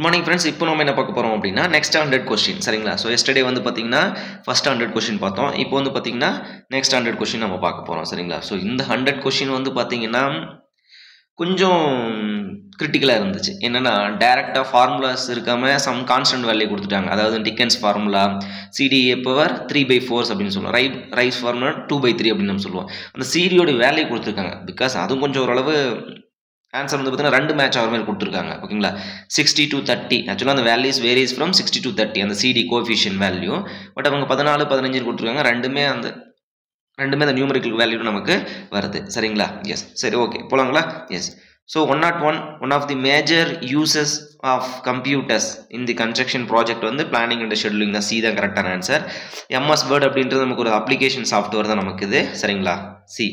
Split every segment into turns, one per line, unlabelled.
Good morning friends. இப்போ நம்ம என்ன பார்க்க போகிறோம் அப்படின்னா நெக்ஸ்ட் 100 கொஸ்டின் சரிங்களா. ஸோ எஸ்டர்டே வந்து பார்த்தீங்கன்னா ஃபர்ஸ்ட் 100 கொஸ்டின் பார்த்தோம். இப்போ வந்து பார்த்தீங்கன்னா நெக்ஸ்ட் 100 கொஸ்டின் நம்ம பார்க்க போகிறோம் சரிங்களா. ஸோ இந்த 100 கொஸ்டின் வந்து பார்த்தீங்கன்னா கொஞ்சம் கிரிட்டிக்கலாக இருந்துச்சு. என்னென்னா டைரெக்டாக ஃபார்முலாஸ் இருக்காமல் சம் கான்ஸ்டன்ட் வேல்யூ கொடுத்துட்டாங்க. அதாவது டிக்கன்ஸ் ஃபார்முலா சிடிஏ பவர் 3/4 அப்படின்னு சொல்லுவோம். ரைஸ் ஃபார்முலா 2/3 அப்படின்னு நம்ம சொல்லுவோம். அந்த சிடியோட வேல்யூ கொடுத்துருக்காங்க. பிகாஸ் அதுவும் கொஞ்சம் ஓரளவு ஆன்சர் வந்து பார்த்தீங்கன்னா 2 மேட்ச் ஆகிற மாதிரி கொடுத்துருக்காங்க. ஓகேங்களா, 60 to 30. ஆக்சுவலாக அந்த வேல்யூஸ் வேரிஸ் ஃப்ரம் 60 to 30 அந்த சிடி கோஎஃபிஷியன்ட் வேல்யூ. பட் அவங்க 14, 15 கொடுத்துருக்காங்க. ரெண்டுமே அந்த நியூமரிக்கல் வேல்யூ நமக்கு வருது சரிங்களா. எஸ், சரி, ஓகே, போலாங்களா. Yes. So 101 one of the major uses of computers in the construction project வந்து பிளானிங் அண்ட் ஷெட்யூலிங் தான். சி தான் கரெக்டான ஆன்சர். எம்எஸ் வேர்ட் அப்படின்றது நமக்கு ஒரு அப்ளிகேஷன் சாஃப்ட்வேர் தான் நமக்கு இது சரிங்களா. சி.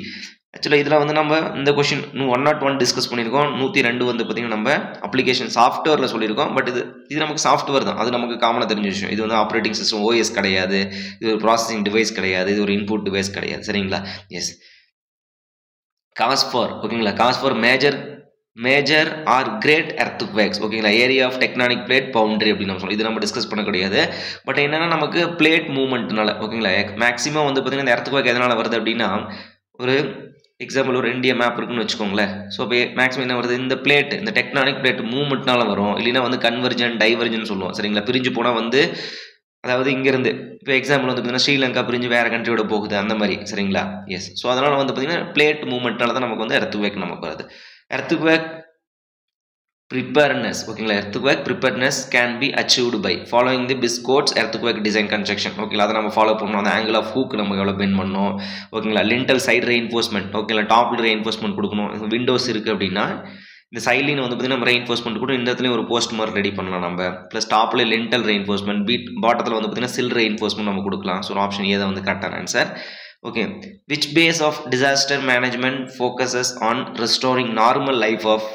ஆக்சுவலாக இதில் வந்து நம்ம இந்த கொஷின் 101 டிஸ்கஸ் பண்ணியிருக்கோம். 102 வந்து பார்த்திங்கன்னா நம்ம அப்ளிகேஷன் சாஃப்ட்வேரில் சொல்லியிருக்கோம். பட் இது நமக்கு சாஃப்ட்வேர் தான், அது நமக்கு காமனாக தெரிஞ்ச விஷயம். இது வந்து ஆப்ரேட்டிங் சிஸ்டம் ஓஎஸ் கிடையாது, இது ஒரு ப்ராசஸிங் டிவைஸ் கிடையாது, இது ஒரு இன்புட் டிவைஸ் கிடையாது சரிங்களா. எஸ். காஸ் ஃபார் ஓகேங்களா, cause for major or great earthquakes ஓகேங்களா. Area of tectonic plate boundary அப்படின்னு நம்ம சொல்லுவோம். இது நம்ம டிஸ்கஸ் பண்ண கிடையாது. பட் என்னென்னா நமக்கு பிளேட் மூவ்மெண்ட்னால ஓகேங்களா மேக்ஸிமம் வந்து பார்த்திங்கன்னா இந்த எர்த்குவேக் எதனால் வருது அப்படின்னா, ஒரு எக்ஸாம்பிள் ஒரு இந்தியா மேப் இருக்குன்னு வச்சுக்கோங்களேன். ஸோ இப்போ மேக்ஸிமம் என்ன வருது, இந்த பிளேட் இந்த டெக்டானிக் பிளேட் மூவ்மெண்ட்னால வரும். இல்லைன்னா வந்து கன்வர்ஜன் டைவர்ஜன் சொல்லுவோம் சரிங்களா. பிரிஞ்சு போனால் வந்து அதாவது இங்கேருந்து இப்போ எக்ஸாம்பிள் வந்து பார்த்தீங்கன்னா ஸ்ரீலங்கா பிரிஞ்சு வேறு கண்ட்ரியோட போகுது அந்த மாதிரி சரிங்களா. எஸ். ஸோ அதனால் வந்து பார்த்தீங்கன்னா பிளேட் மூவ்மெண்ட்னால தான் நமக்கு வந்து எர்த்குவேக் நமக்கு வருது. எர்த்குவேக் preparedness ஓகேங்களா. earthquake preparedness can be achieved by following the Biscott's earthquake design construction ஓகேங்களா. அதை நம்ம ஃபாலோ பண்ணணும். அந்த ஆங்கிள் ஆஃப் ஹூக் நம்ம எவ்வளோ பெண்ட் பண்ணணும் ஓகேங்களா. லிண்டல் சைடு ரெயின்ஃபோர்ஸ்மெண்ட் ஓகேங்களா, டாப்ல ரெயின்ஃபோர்ஸ்மெண்ட் கொடுக்கணும். விண்டோஸ் இருக்குது அப்படின்னா இந்த சைட்லைன் வந்து பார்த்தீங்கன்னா நம்ம ரெயின்ஃபோர்ஸ்மெண்ட் கூட இந்த இடத்துலையும் ஒரு போஸ்ட் மாதிரி ரெடி பண்ணலாம் நம்ம. ப்ளஸ் டாப்பில் லிண்டல் ரெயின்ஃபோர்ஸ்மெண்ட், பாட்டத்தில் வந்து பார்த்தீங்கன்னா சில் ரெயின்ஃபோர்ஸ்மெண்ட் நம்ம கொடுக்கலாம். ஸோ ஆப்ஷன் ஏ தான் வந்து கரெக்டான answer. Okay. Which phase of disaster management focuses on restoring normal life of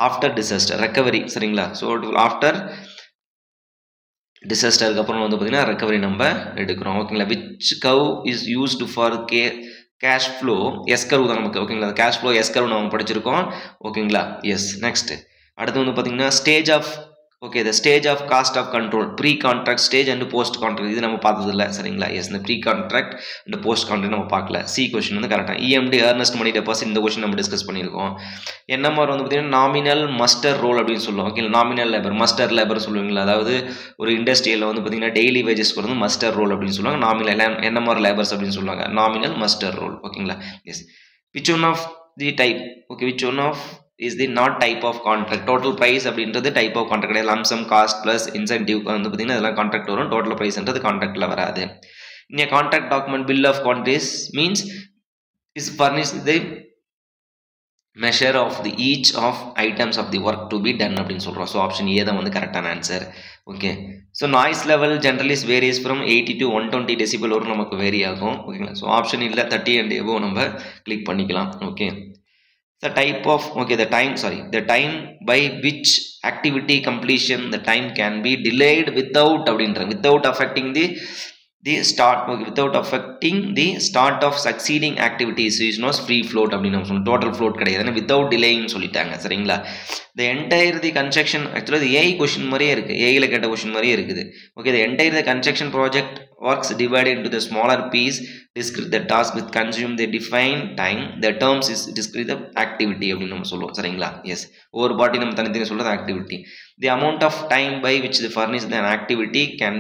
after disaster recovery சரிங்களா. ஸோ ஆஃப்டர் டிசாஸ்டருக்கு அப்புறம் வந்து பார்த்தீங்கன்னா ரெக்கவரி நம்ம எடுக்கிறோம் ஓகேங்களா. Which curve is used for cash flow S curve தான் நமக்கு ஓகேங்களா. கேஷ் ஃப்ளோ எஸ் கர்வ் நம்ம படிச்சிருக்கோம் ஓகேங்களா. எஸ். நெக்ஸ்ட் அடுத்து வந்து பார்த்தீங்கன்னா stage of okay the stage of cost of control pre contract stage and post contract இது நம்ம பார்த்ததில்ல சரிங்களா. எஸ். இந்த pre contract and post contract நம்ம பார்க்கல. சி கொஸ்டின் வந்து கரெக்டாக. இஎம்டி ஏர்னஸ்ட் மணி டெபாசிட் இந்த கொஸ்டின் நம்ம டிஸ்கஸ் பண்ணியிருக்கோம். என்எம்ஆர் வந்து பார்த்தீங்கன்னா நாமினல் மஸ்டர் ரோல் அப்படின்னு சொல்லுவோம் okay. Nominal labour muster labour சொல்லுவீங்களா. அதாவது ஒரு இண்டஸ்ட்ரியில் வந்து பார்த்தீங்கன்னா டெய்லி வேஜஸ் வந்து மஸ்டர் ரோல் அப்படின்னு சொல்லுவாங்க. நாமினல் என்எம்ஆர் லேபர்ஸ் அப்படின்னு சொல்லுவாங்க. நாமினல் மஸ்டர் ரோல் ஓகேங்களா. Yes. Which one of the type okay which one of is the not type of contract total price அப்படின்றது type of contract கிடையாது. lump sum cost plus incentive வந்து பார்த்தீங்கன்னா இதெல்லாம் contract வரும். total priceன்றது கான்ட்ராக்டில் வராது. இந்த contract document bill of quantities means is furnished the measure of the each of items of the work to be done அப்படின்னு சொல்கிறோம். So option A தான் வந்து கரெக்டான answer okay. So noise level generally various from 80 to 120 decibel வரும் நமக்கு vary ஆகும் ஓகேங்களா. So option இல்லை 30 and above நம்ம கிளிக் பண்ணிக்கலாம் okay. The type of okay the time by which activity completion the time can be delayed without affecting the start okay, without affecting the start of succeeding activities is known as free float அப்படின்னு நம்ம சொல்லுவோம். Total float கிடையாது, without delaying சொல்லிட்டாங்க சரிங்களா. the entire the construction actually the AI question மாதிரியே இருக்கு, ஏஐல கேட்ட question மாதிரியே இருக்குது okay. the entire the construction project works divided into the smaller piece discrete the task with consume the defined time the terms is discrete activity அப்படின்னு நம்ம சொல்லுவோம் சரிங்களா. S. ஒவ்வொரு பாட்டி நம்ம தனித்தனி சொல்றது activity. the amount of time by which the furnish an activity can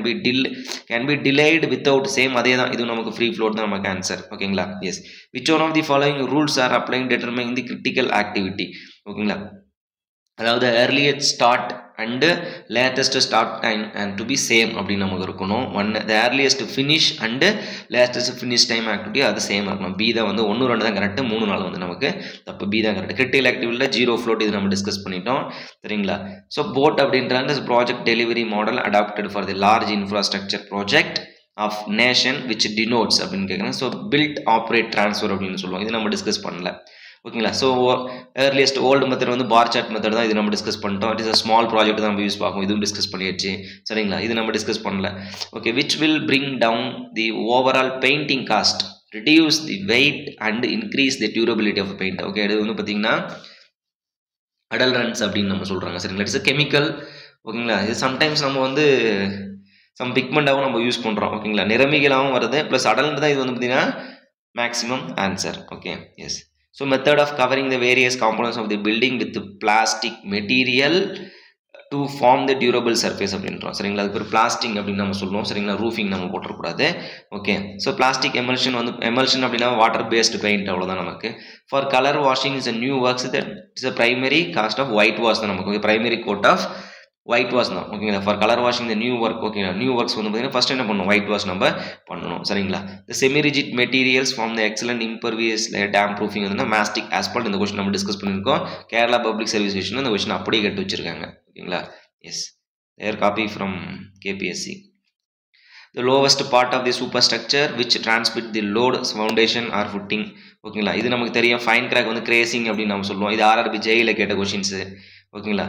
be delayed without same அதே தான் இது நமக்கு free float தான் நமக்கு ஆன்சர் ஓகேங்களா. S. which one of the following rules are applying determining the critical activity ஓகேங்களா. அதாவது earliest start and latest start time and to be same அப்படின்னு நமக்கு இருக்கணும். the earliest finish and latest finish time activity அது same இருக்கணும். B தான் வந்து 1, 2 தான் கரெக்ட், 3, 4 வந்து நமக்கு தப்பு. பி தான் கரெக்ட். கிரிட்டிக்கல் ஆக்டிவிட்டியில் ஜீரோ ஃப்ளோட் இது நம்ம டிஸ்கஸ் பண்ணிட்டோம் சரிங்களா. ஸோ போட் அப்படின்றாங்க project delivery model adapted for the large infrastructure project of nation which denotes அப்படின்னு கேட்குறாங்க. ஸோ பில்ட் ஆப்ரேட் ட்ரான்ஸ்ஃபர் அப்படின்னு சொல்லுவாங்க. இது நம்ம டிஸ்கஸ் பண்ணல ஓகேங்களா. ஸோ ஏர்லியஸ்ட் ஓல்டு மெத்தட் வந்து பார் சார்ட் மெத்தட் தான் இது நம்ம டிஸ்கஸ் பண்ணிட்டோம். It is a small project தான் நம்ம யூஸ் பார்ப்போம். இதுவும் டிஸ்கஸ் பண்ணியாச்சு சரிங்களா. இது நம்ம டிஸ்கஸ் பண்ணல okay. Which will bring down the overall painting cost reduce the weight and increase the durability of paint okay. இது வந்து பார்த்தீங்கன்னா adulterants அப்படின்னு நம்ம சொல்கிறாங்க சரிங்களா. இட்ஸ் a chemical ஓகேங்களா. இது சம்டைம்ஸ் நம்ம வந்து சம் பிக்மெண்டாகவும் நம்ம யூஸ் பண்ணுறோம். ஓகேங்களா. நிறமிகளாகவும் வருது ப்ளஸ் அடல்ட் தான் இது வந்து பார்த்தீங்கன்னா maximum answer. Okay yes. So method of covering the various components of the building with plastic material to form the durable surface அப்படின்றோம். சரிங்களா. அதுக்கு ஒரு பிளாஸ்டிக் அப்படின்னு நம்ம சொல்லுவோம். சரிங்களா. ரூஃபிங் நம்ம போட்டுறக்கூடாது. ஓகே. ஸோ பிளாஸ்டிக் எமல்ஷன் வந்து எமல்ஷன் அப்படின்னா வாட்டர் பேஸ்டு பெயிண்ட் அவ்வளோதான் நமக்கு. For colour washing is a new works that is a primary cost of white wash தான் நமக்கு primary coat of white wash தான். ஓகேங்களா. For colour washing the new work. ஓகேங்களா. New works வந்து பார்த்தீங்கன்னா first என்ன பண்ணணும், ஒயிட் வாஷ் நம்ம பண்ணணும். சரிங்களா. The semi rigid materials form the excellent impervious damp proofing வந்து மாஸ்டிக் ஆஸ்பால்ட். இந்த கொஸ்டின் நம்ம டிஸ்கஸ் பண்ணியிருக்கோம். கேரளா பப்ளிக் சர்வீஸ் விஷயம் இந்த கொஸ்டின் அப்படியே கேட்டு வச்சிருக்காங்க. ஓகேங்களா. S. Their copy from KPSC. The lowest part of the superstructure which transmit the load foundation or footing. ஓகேங்களா. இது நமக்கு தெரியும். ஃபைன் கிராக் வந்து கிரேசிங் அப்படின்னு நம்ம சொல்லுவோம். இது RRB ஜெயில கேட்ட கொஸ்டின்ஸ். ஓகேங்களா.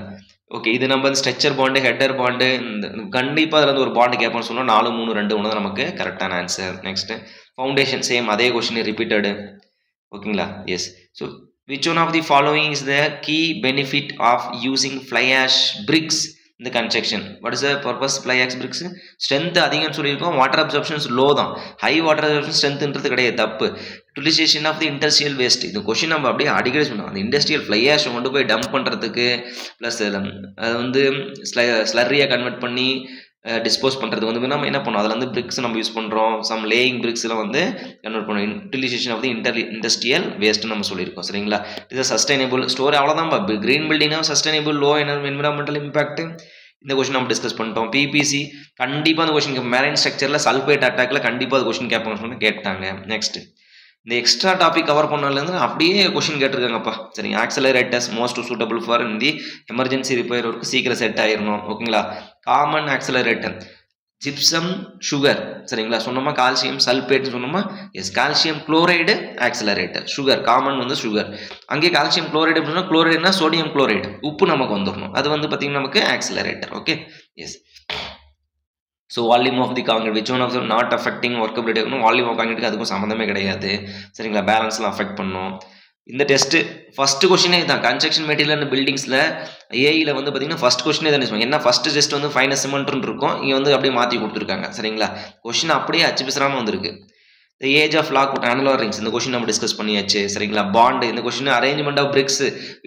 ஓகே. இது நம்ம வந்து ஸ்ட்ரெச்சர் பாண்டு ஹெட்டர் பாண்டு கண்டிப்பாக அதில் வந்து ஒரு பாண்டு கேட்போம்னு சொன்னோம். 4 3 2 1 தான் நமக்கு கரெக்டான ஆன்சர். நெக்ஸ்ட் ஃபவுண்டேஷன் சேம் அதே கொஸ்டின் ரிப்பீட்டடு. ஓகேங்களா. Yes. So which one of the following is the key benefit of using fly ash bricks in the construction? What is the purpose fly ash bricks? Strength அதிகம் சொல்லியிருக்கோம். Water absorptions low தான். High water absorption ஸ்ட்ரென்த்ன்றது கிடையாது, தப்பு. Utilisation of the industrial waste. இந்த question நம்ம அப்படியே அடிக்கடி சொன்னோம். அந்த இண்டஸ்ட்ரியல் ஃப்ளை ஆஷ் கொண்டு போய் டம்ப் பண்ணுறதுக்கு ப்ளஸ் அதை வந்து ஸ்லர்ரியாக கன்வெர்ட் பண்ணி டிஸ்போஸ் பண்ணுறது வந்து நம்ம என்ன பண்ணோம், அதில் வந்து பிரிக்ஸ் நம்ம யூஸ் பண்ணுறோம். சம் லேயிங் பிரிக்ஸ்லாம் வந்து கன்வெர்ட் பண்ணோம். யூட்டிலைசேஷன் ஆஃப் தி இண்டஸ்ட்ரியல் வேஸ்ட்னு நம்ம சொல்லியிருக்கோம். சரிங்களா. இது சஸ்டைனபிள் ஸ்டோரி அவ்வளோதான். கிரீன் பில்டிங்னா சஸ்டைனபிள் லோ என்விரான்மெண்டல் இம்பாக்ட். இந்த கொஸ்டின் நம்ம டிஸ்கஸ் பண்ணிட்டோம். பிபிசி கண்டிப்பாக அந்த கொஸ்டின் மெரைன் ஸ்ட்ரக்சரில் சல்பேட் அட்டாக்ல கண்டிப்பாக அது கொஸ்டின் கேட்பாங்கன்னு சொல்லி கேட்டாங்க. நெக்ஸ்ட் இந்த எக்ஸ்ட்ரா டாபிக் கவர் பண்ணதுலேருந்து அப்படியே கொஸ்டின் கேட்டிருக்காங்கப்பா. சரிங்க. ஆக்சலரேட்டர்ஸ் மோஸ்ட் சூட்டபிள் ஃபார் இந்த எமர்ஜென்சி ரிப்பேர் ஒர்க்கு சீக்கிரம் செட் ஆயிடணும். ஓகேங்களா. Common accelerator gypsum sugar. சரிங்களா. சொன்னோமா கால்சியம் சல்பேட்னு சொன்னோமா. Yes. Calcium chloride accelerator. Sugar common வந்து சுகர். அங்கே கால்சியம் குளோரைடு அப்படின்னா குளோரைடுனா சோடியம் குளோரைடு உப்பு நமக்கு வந்துடணும். அது வந்து பார்த்தீங்கன்னா நமக்கு accelerator. Okay yes. So volume of the concrete which one of the not affecting workability இருக்கணும். வால்யூம் ஆஃப் காங்கிரீட்டுக்கு அதுக்கும் சம்மந்தமே கிடையாது. சரிங்களா. பேலன்ஸ்லாம் அஃபெக்ட் பண்ணும். இந்த டெஸ்ட்டு ஃபஸ்ட்டு கொஸ்டினே தான். கன்ஸ்ட்ரக்ஷன் மெட்டீரியல் அண்ட் பில்டிங்ஸில் ஏஇயில் வந்து பார்த்தீங்கன்னா ஃபஸ்ட் கொஸ்டினே தான் சொல்லுவாங்க. என்ன ஃபஸ்ட்டு டெஸ்ட் வந்து ஃபைனஸ் சிமெண்ட்னு இருக்கும். இங்கே வந்து அப்படியே மாற்றி கொடுத்துருக்காங்க. சரிங்களா. கொஸ்டின் அப்படியே அச்சு பிசுறாமல் வந்திருக்கு. The age of log annular rings இந்த கொஸ்டின் நம்ம டிஸ்கஸ் பண்ணியாச்சு. சரிங்களா. பாண்டு இந்த question arrangement of bricks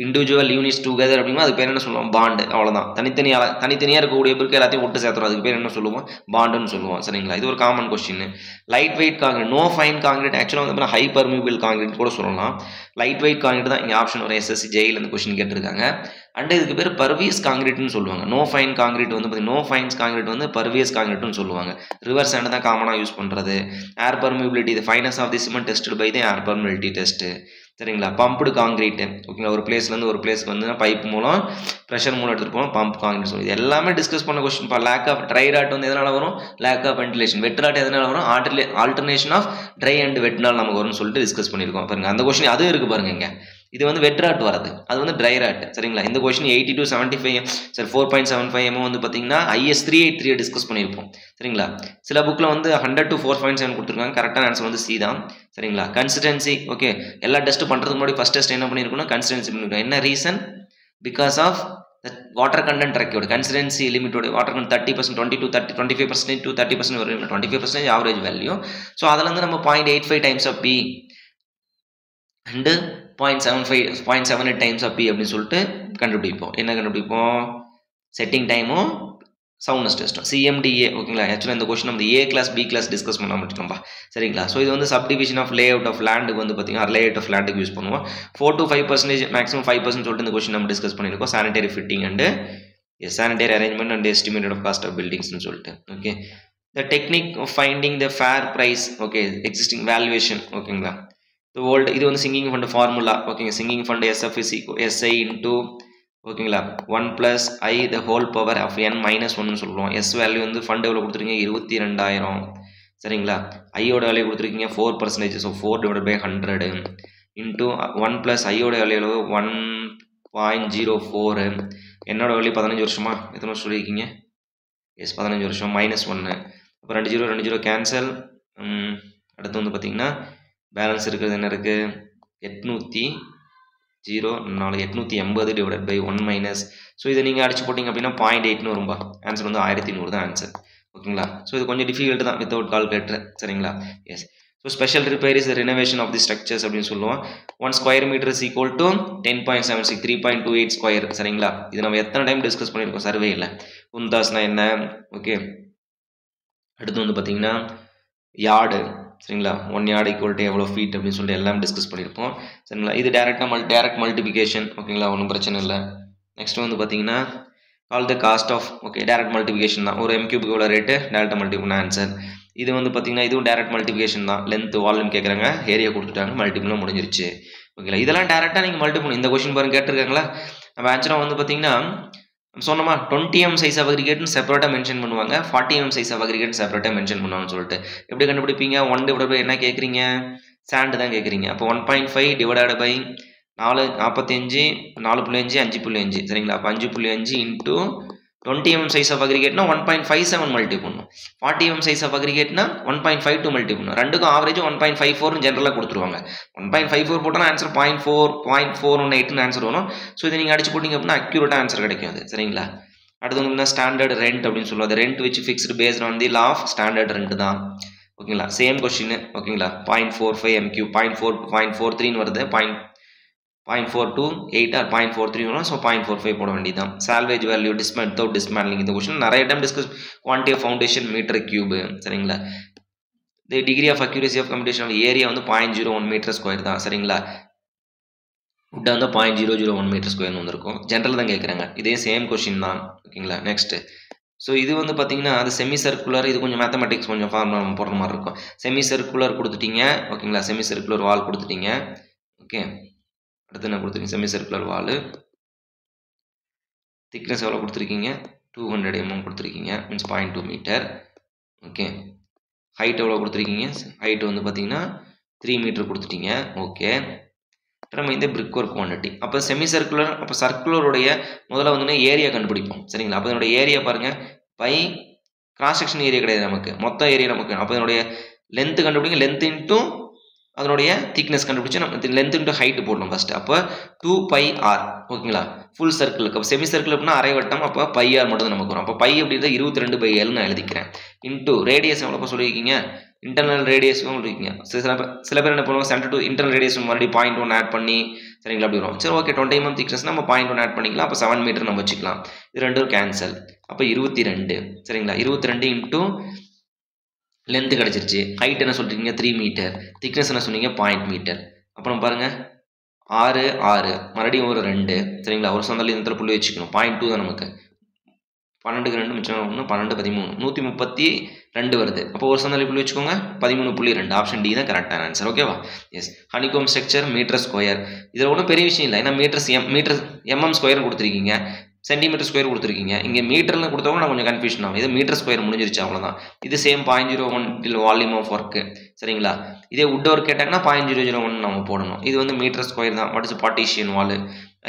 individual units together அப்படின்னா அதுக்கு பேர் என்ன சொல்லுவோம், பாண்டு. அவ்வளோதான். தனித்தனியாக இருக்கக்கூடிய பிரிக்கு எல்லாத்தையும் ஒட்டு சேர்த்துறோம். அதுக்கு பேர் என்ன சொல்லுவோம், பாண்டுன்னு சொல்லுவோம். சரிங்களா. இது ஒரு common question. Light weight concrete no fine concrete ஆக்சுவலாக வந்து ஹை பர்மிபிள் காங்கிரீட் கூட சொல்லலாம். லைட் வெயிட் காங்கிரீட் தான் இங்கே ஆப்ஷன் ஒரு SSC ஜெயில் இந்த கொஸ்டின் கேட்டிருக்காங்க. அண்ட் இதுக்கு பேர் பர்வியஸ் காங்கிரீட்னு சொல்லுவாங்க. நோ ஃபைன் காங்கிரீட் வந்து பார்த்தீங்கன்னா நோ ஃபைன்ஸ் காங்கிரீட் வந்து பர்வியஸ் காங்கிரீட்னு சொல்லுவாங்க. ரிவர் சாண்ட் தான் காமனாக யூஸ் பண்ணுறது. Air permeability the fineness of the cement test by the air permeability test. சரிங்களா. Pumped concrete. ஓகேங்களா. ஒரு பிளேஸ்லேருந்து ஒரு பிளேஸ்க்கு வந்து பைப் மூலம் ப்ரெஷர் மூலம் எடுத்துகிட்டு போகணும். பம்ப் காங்கிரீட் சொல்லி இது எல்லாமே டிஸ்கஸ் பண்ண கொஸ்டின். இப்போ லேக் ஆஃப் ட்ரை ராட் வந்து எதனால் வரும், lack of ventilation. Wet rot எதனால் வரும், ஆல்டர்னேஷன் ஆஃப் ட்ரை அண்ட் வெட்னால் நமக்கு வரும்னு சொல்லிட்டு டிஸ்கஸ் பண்ணியிருக்கோம். பாருங்க அந்த கொஸ்டின் அது இருக்குது பாருங்க. இங்கே இது வந்து வெட் ராட் வரது, அது வந்து ட்ரை ராட். சரிங்களா. இந்த கொஸ்டின் 80 to 75 சரி 4.75 mm வந்து பார்த்தீங்கன்னா IS 383 டிஸ்கஸ் பண்ணியிருப்போம். சரிங்களா. சில புக்கில் வந்து 100 to 4.7 கொடுத்துருக்காங்க. கரெக்டான ஆன்சர் வந்து சி தான். சரிங்களா. Consistency okay. எல்லா டெஸ்ட் பண்ணுறதுக்கு முன்னாடி ஃபஸ்ட் டெஸ்ட் என்ன பண்ணியிருக்கணும், கன்சிஸ்டன்சி பண்ணியிருக்கோம். என்ன reason, because of water content record consistency லிமிட்டோட வாட்டர் கண்டென்ட் 30% 20 to 25% to 30% வரும். 25% ஆவரேஜ் வேல்யூ. ஸோ அதில் வந்து நம்ம 0.85 times of P and 0.78 times of P அப்படின்னு சொல்லிட்டு கண்டுபிடிப்போம். என்ன கண்டுபிடிப்போம், செட்டிங் டைமும் சவுண்ட்னஸ் டெஸ்ட்டும் CMDA. ஓகேங்களா. ஆக்சுவலாக இந்த கொஸ்டின் நம்ம A class B class discuss பண்ண முடிச்சுட்டோம்பா. சரிங்களா. ஸோ இது வந்து subdivision of layout of லேண்டுக்கு வந்து பார்த்தீங்கன்னா லே அவுட் ஆஃப் லேண்டுக்கு யூஸ் பண்ணுவோம். 4 to 5% மேக்ஸிமம் 5% சொல்லிட்டு இந்த கொஸ்டின் நம்ம டிஸ்கஸ் பண்ணியிருக்கோம். Sanitary fitting and sanitary arrangement and estimated of cost of பில்டிங்ஸ்னு சொல்லிட்டு. Okay. The technique of finding the fair price. Okay. Existing valuation. ஓகேங்களா. ஓல்டு இது வந்து சிங்கிங் ஃபண்ட் ஃபார்முலா. ஓகேங்க. Sinking fund SF is SI into ஓகேங்களா 1 + I the whole power of n - 1 சொல்லுவோம். S value வந்து fund எவ்வளோ கொடுத்துருக்கீங்க, 22,000. சரிங்களா. ஐயோட வேல்யூ கொடுத்துருக்கீங்க 4%. ஸோ 4/100 இன்டூ 1 + ஐயோட வேல்யூ 1.04. என்னோட வேல்யூ 15 வருஷமா, எத்தனை வருஷம் சொல்லியிருக்கீங்க, எஸ் 15 வருஷம். -1. அப்போ 2 0 கேன்சல். அடுத்து வந்து பார்த்தீங்கன்னா பேலன்ஸ் இருக்கிறது என்ன இருக்குது, 800 0 4 880 டிவைடட் பை 1 மைனஸ். ஸோ இதை நீங்கள் அடிச்சு போட்டிங்க அப்படின்னா 0.8 வரும்பா. ஆன்சர் வந்து 1100 தான் ஆன்சர். ஓகேங்களா. ஸோ இது கொஞ்சம் டிஃபிகல்ட் தான் வித்தவுட் கால்குலேட்டர். சரிங்களா. Yes. So special repair is renovation of the structures அப்படின்னு சொல்லுவோம். 1 square metre is equal to 10.76 3.28 square. சரிங்களா. இது நம்ம எத்தனை டைம் டிஸ்கஸ் பண்ணியிருக்கோம் சர்வேயில். குந்தாஸ்னா என்ன. ஓகே. அடுத்து வந்து பார்த்தீங்கன்னா யார்டு. சரிங்களா. 1 யார்டு ஈக்குவல் டு எவ்வளோ ஃபீட் அப்படின்னு சொல்லிட்டு எல்லாம் டிஸ்கஸ் பண்ணியிருப்போம். சரிங்களா. இது டேரக்ட் மல்டிபிகேஷன். ஓகேங்களா. ஒன்றும் பிரச்சனை இல்லை. நெக்ஸ்ட் வந்து பார்த்தீங்கன்னா call the cost of. Okay. Direct multiplication தான். ஒரு M³ எவ்வளோ ரேட்டு டேரக்டாக மல்டிபிள் ஆன்சர். இது வந்து பார்த்தீங்கன்னா இதுவும் டேரக்ட் மல்டிபிகேஷன் தான். லென்த் வால்யூம் கேட்குறாங்க, ஏரியா கொடுத்துட்டாங்க, மல்டிபிளும் முடிஞ்சிருச்சு. ஓகேங்களா. இதெல்லாம் டேரெக்டாக நீங்கள் மல்டிபிள். இந்த கொஸ்டின் பாருங்க கேட்டிருக்காங்களா. நம்ம ஆன்சராக வந்து பார்த்தீங்கன்னா சொன்னோமா 20 mm சைஸ் ஆஃப் அக்ரிகேட்னு செப்பரேட்டாக மென்ஷன் பண்ணுவாங்க, 40 mm சைஸ் ஆஃப் அக்ரிகேட் செப்பரேட்டாக மென்ஷன் பண்ணுவாங்கன்னு சொல்லிட்டு எப்படி கண்டுபிடிப்பீங்க. 1 டிவைட் பை என்ன கேட்குறீங்க, சாண்ட் தான் கேட்குறீங்க. அப்போ 1.5 டிவைடட் பை 4 45 4.5 5.5. சரிங்களா. அப்போ 5.5 இன்ட்டு 20 mm சைஸ் ஆஃப் அக்ரிகேட்னா 1.57 மல்டி பண்ணும். 40 mm சைஸ் ஆஃப் அக்ரிகேட்னா 1.52 மல்டி பண்ணும். ரெண்டுக்கும் ஆவரேஜ் 1.54 ஜென்ரலாக கொடுத்துருவாங்க. 1.54 போட்டால் ஆன்சர் 0.418 ஆன்சர் வரும். ஸோ இதை நீங்கள் அடிச்சு போட்டிங்க அப்படின்னா அக்யூரேட்டாக ஆன்சர் கிடைக்கும் அது. சரிங்களா. அடுத்து வந்து ஸ்டாண்டர்ட் ரெண்ட் அப்படின்னு சொல்லுவாங்க. Rent which fixed based on the law of standard rent தான். ஓகேங்களா. Same question. ஓகேங்களா. 0.45 M³ 0.43 வருது. 0.428 or 0.43 வரும். ஸோ 0.45 போட வேண்டியதான். Salvage value dismantling. இந்த கொஸ்டின் நிறைய time discuss. Quantity of foundation metre cube. சரிங்களா. The degree of accuracy of computation of area வந்து 0.01 மீட்டர் ஸ்கொயர் தான். சரிங்களா. உட்டா வந்து 0.001 மீட்டர் ஸ்கொயர்னு வந்திருக்கும். ஜென்ரல் தான் கேட்குறாங்க. இதே சேம் கொஸ்டின் தான். ஓகேங்களா. நெக்ஸ்ட். ஸோ இது வந்து பார்த்தீங்கன்னா அது செமி சர்க்குலர். இது கொஞ்சம் மேத்தமெட்டிக்ஸ் கொஞ்சம் ஃபார்முலா போடுற மாதிரி இருக்கும். செமி சர்க்குலர் கொடுத்துட்டீங்க. ஓகேங்களா. செமி சர்க்குலர் வால் கொடுத்துட்டீங்க. ஓகே. அடுத்து என்ன கொடுத்துருக்கீங்க, செமி சர்க்குலர் வால். திக்னஸ் எவ்வளோ கொடுத்துருக்கீங்க, 200 mm கொடுத்துருக்கீங்க, மீன்ஸ் 0.2 மீட்டர். ஓகே. ஹைட் எவ்வளோ கொடுத்துருக்கீங்க, ஹைட் வந்து பார்த்தீங்கன்னா 3 மீட்டர் கொடுத்துட்டீங்க. ஓகே. நம்ம இந்த பிரிக் ஒர்க் குவான்டிட்டி. அப்போ செமி சர்க்குலர், அப்போ சர்க்குலருடைய முதல்ல வந்து ஏரியா கண்டுபிடிப்போம். சரிங்களா. அப்போ இதனுடைய ஏரியா பாருங்கள், பை கிராஸ் செக்ஷன் ஏரியா கிடையாது நமக்கு, மொத்த ஏரியா நமக்கு. அப்போ இதனுடைய லென்த்து கண்டுபிடிங்க. லென்த் இன்ட்டு அதனுடைய திக்னஸ் கண்டுபிடிச்சு நம்ம லென்த் இன்ட்டு ஹைட் போடணும் ஃபர்ஸ்ட். அப்போ 2πr. ஓகேங்களா. ஃபுல் சர்க்கிளுக்கு. அப்போ செமி சர்க்கிள் அப்படின்னா அரை வட்டம். அப்போ πr மட்டும் தான் நமக்கு வரும். அப்போ பை அப்படின்றது 22/L நான் எழுதிக்கிறேன். இன்ட்டு ரேடியஸ் எவ்வளோ சொல்லியிருக்கீங்க, இன்டர்னல் ரேடியஸும் சொல்லியிருக்கீங்க. சில பேர் என்ன பண்ணுவாங்க, சென்டர் டு இன்டர்னல் ரேடியஸ் மறுபடியும் 0.1 ஆட் பண்ணி. சரிங்களா. அப்படி வரும். சரி ஓகே. 20 mm திக்னஸ் நம்ம 0.1 ஆட் பண்ணிக்கலாம். அப்போ 7 மீட்டர் நம்ம வச்சுக்கலாம். இது ரெண்டும் கேன்சல். அப்போ 22. சரிங்களா. 22 இன்ட்டு லென்த்து கிடச்சிருச்சு. ஹைட் என்ன சொல்லிட்டீங்க, 3 மீட்டர். திக்னஸ் என்ன சொன்னீங்க, 0.0 மீட்டர். அப்புறம் பாருங்கள் 6 6 மறுபடியும் ஒரு 2. சரிங்களா. ஒரு சொந்தல் இந்த இடத்துல புள்ளி வச்சுக்கணும். 0.2 தான் நமக்கு. 12க்கு 2 மிச்சம் 1 12 13 132 வருது. அப்போ ஒரு சொந்தல் புள்ளி வச்சுக்கோங்க. 13.2. ஆப்ஷன் டி தான் கரெக்டான ஆன்சர். ஓகேவா. Yes. Honeycomb structure metre square. இதில் ஒன்றும் பெரிய விஷயம் இல்லை. ஏன்னா மீட்டர் mm ஸ்கொயர் கொடுத்துருக்கீங்க, சென்டிமீட்டர் ஸ்கொயர் கொடுத்துருக்கீங்க. இங்கே மீட்டர்னு கொடுத்தவங்க நான் கொஞ்சம் கன்ஃபியூஷன் ஆகும். இது மீட்டர் ஸ்கொயர் முடிஞ்சிருச்சு, அவ்வளோதான். இது சேம் 0.01 வால்யூம் ஆஃப் ஒர்க்கு. சரிங்களா. இதே உட் ஒர்க் கேட்டாங்கன்னா 0.001 நம்ம போடணும். இது வந்து மீட்டர் ஸ்கொயர் தான். What is partition wall.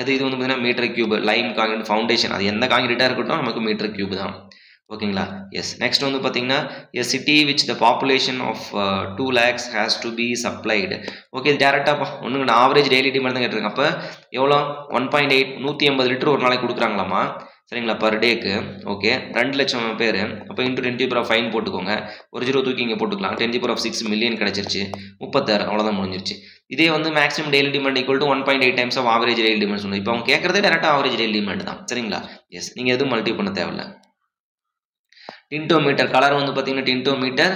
இது வந்து பார்த்தீங்கன்னா metre cube. Lime concrete foundation, அது எந்த காங்கிரீட்டாக இருக்கட்டும் நமக்கு மீட்டர் கியூப் தான். ஓகேங்களா. எஸ். நெக்ஸ்ட் வந்து பார்த்தீங்கன்னா a city which the population of 2 lakhs has to be supplied. Okay. இது டேரெக்டாக ஒன்றுங்க ஆவரேஜ் டெய்லி டிமாண்ட் தான் கேட்டிருக்கேன். அப்போ எவ்வளோ 1.8 180 லிட்டர் ஒரு நாளைக்கு கொடுக்குறாங்களாமா. சரிங்களா. பர் டேக்கு. ஓகே. 2 லட்சம் பேர். அப்போ இன்ட்டு 10⁵ போட்டுக்கோங்க. ஒரு 0 தூக்கி இங்கே போட்டுக்கலாம். 10⁶ மில்லியன் கிடச்சிருச்சு. 36. அவ்வளோதான் முடிஞ்சிருச்சு. இதே வந்து maximum daily demand equal to 1.8 times of average daily demand சொன்னோம். இப்போ அவங்க கேட்குறதே டேரெக்டாக ஆவரேஜ் டெய்லி டிமாண்ட் தான். சரிங்களா. எஸ். நீங்கள் எதுவும் மல்டி பண்ண தேவையில்லை. டின்டோமீட்டர் கலர் வந்து பார்த்தீங்கன்னா டின்டோமீட்டர்.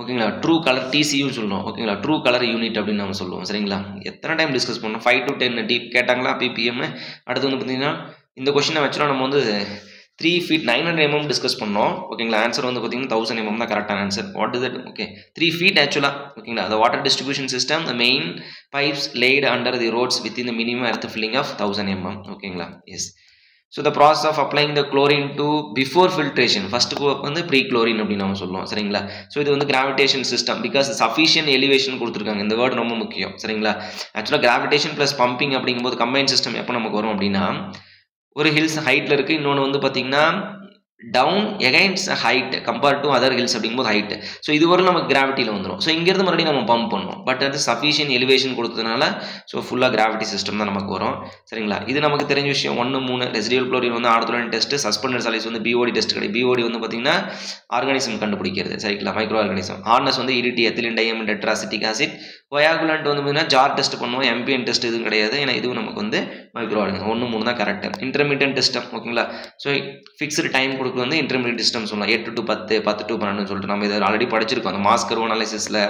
ஓகேங்களா. ட்ரூ கலர் TCU சொல்லுவோம். ஓகேங்களா. ட்ரூ கலர் யூனிட் அப்படின்னு நம்ம சொல்லுவோம். சரிங்களா. எத்தனை டைம் டிஸ்கஸ் பண்ணோம், 5 to 10 டீப் கேட்டாங்களா ppm. அடுத்து வந்து பார்த்தீங்கன்னா இந்த கொஸ்டினை வச்சுனா நம்ம வந்து 3 feet 900 mm டிஸ்கஸ் பண்ணோம். ஓகேங்களா. ஆன்சர் வந்து பார்த்தீங்கன்னா 1000 mm தான் கரெக்டான answer. What is that. Okay. 3 feet ஆக்சுவலாக. ஓகேங்களா. the water distribution system, the main pipes laid under the roads within the minimum earth filling of 1000 mm. ஓகேங்களா. Yes. So the process of applying the chlorine to before filtration, first வந்து pre chlorine அப்படின்னு நம்ம சொல்லுவோம். சரிங்களா. So இது வந்து gravitation system, because sufficient elevation கொடுத்துருக்காங்க. இந்த வேர்டு ரொம்ப முக்கியம். சரிங்களா. ஆக்சுவலாக கிராவிடேஷன் ப்ளஸ் பம்பிங் அப்படிங்கும்போது கம்பைன் சிஸ்டம் எப்போ நமக்கு வரும் அப்படின்னா, ஒரு ஹில்ஸ் ஹைட்டில் இருக்குது, இன்னொன்று வந்து பார்த்தீங்கன்னா town against height compared to other hills அப்படிங்கும்போது ஹைட். ஸோ இது வரும் நமக்கு கிராவிட்டியில் வந்துடும். ஸோ இங்கேருந்து மறுபடியும் நம்ம பம்ப் பண்ணணும். பட் அது சஃபிஷியன்ட் எலிவேஷன் கொடுத்ததுனால ஸோ ஃபுல்லாக கிராவிட்டி சிஸ்டம் தான் நமக்கு வரும். சரிங்களா? இது நமக்கு தெரிஞ்ச விஷயம். 1, 3 ரெசிடியல் குளோரின் வந்து ஆர்த்தோலைன் டெஸ்ட், சஸ்பெண்டட் சாலிட்ஸ் வந்து பிஓடி டெஸ்ட் கிடையாது. பிஓடி வந்து பார்த்தீங்கன்னா ஆர்கானிசம் கண்டுபிடிக்கிறது. சரிங்களா? Micro organism. ஹார்னஸ் வந்து இடிடி எத்திலின் டையம் டெட்ராசிட்டிக் ஆசிட். கொயாகுலண்ட் வந்து பார்த்தீங்கன்னா ஜார் டெஸ்ட் பண்ணுவோம். எம்பிஎன் டெஸ்ட் இதுவும் கிடையாது. ஏன்னா இதுவும் நமக்கு வந்து மைக்ரோ ஆர்கானிசம். 1, 3 தான் கரெக்ட். Intermittent system. ஓகேங்களா? ஸோ ஃபிக்ஸ்டு டைம் கொடுக்குறது வந்து இன்டர்மீடியட் சிஸ்டம் சொல்லலாம். 8 to 10, 10 to 12 சொல்லிட்டு நம்ம இதை ஆல்ரெடி படிச்சிருக்கோம். அந்த மாஸ் கர்வ் அனாலிசிஸில்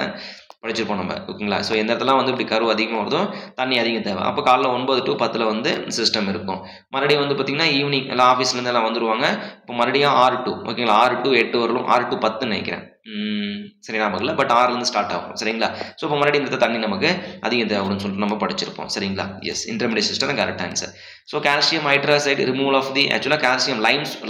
படிச்சிருப்போம் நம்ம. ஓகேங்களா? ஸோ எந்த இடத்துல வந்து இப்படி கர்வ் அதிகமாக வருதோ தண்ணி அதிகம் தேவை. அப்போ காலைல 9 to 10 வந்து சிஸ்டம் இருக்கும். மறுபடியும் வந்து பார்த்தீங்கன்னா ஈவினிங் எல்லாம் ஆஃபீஸ்லேருந்து எல்லாம் வந்துருவாங்க. இப்போ மறுபடியும் 6 to ஓகேங்களா 6 to 8 வரலும் 6 to 10 நினைக்கிறேன். சரி ஞாபகம் இல்லை. பட் 6லேருந்து ஸ்டார்ட் ஆகும். சரிங்களா? ஸோ இப்போ மறுபடியும் இந்த தண்ணி நமக்கு அதிகம் தேவைன்னு சொல்லிட்டு நம்ம படிச்சிருப்போம். சரிங்களா? Yes, intermediate system correct answer. So calcium hydroxide removal of the ஆக்சுவலாக கால்சியம்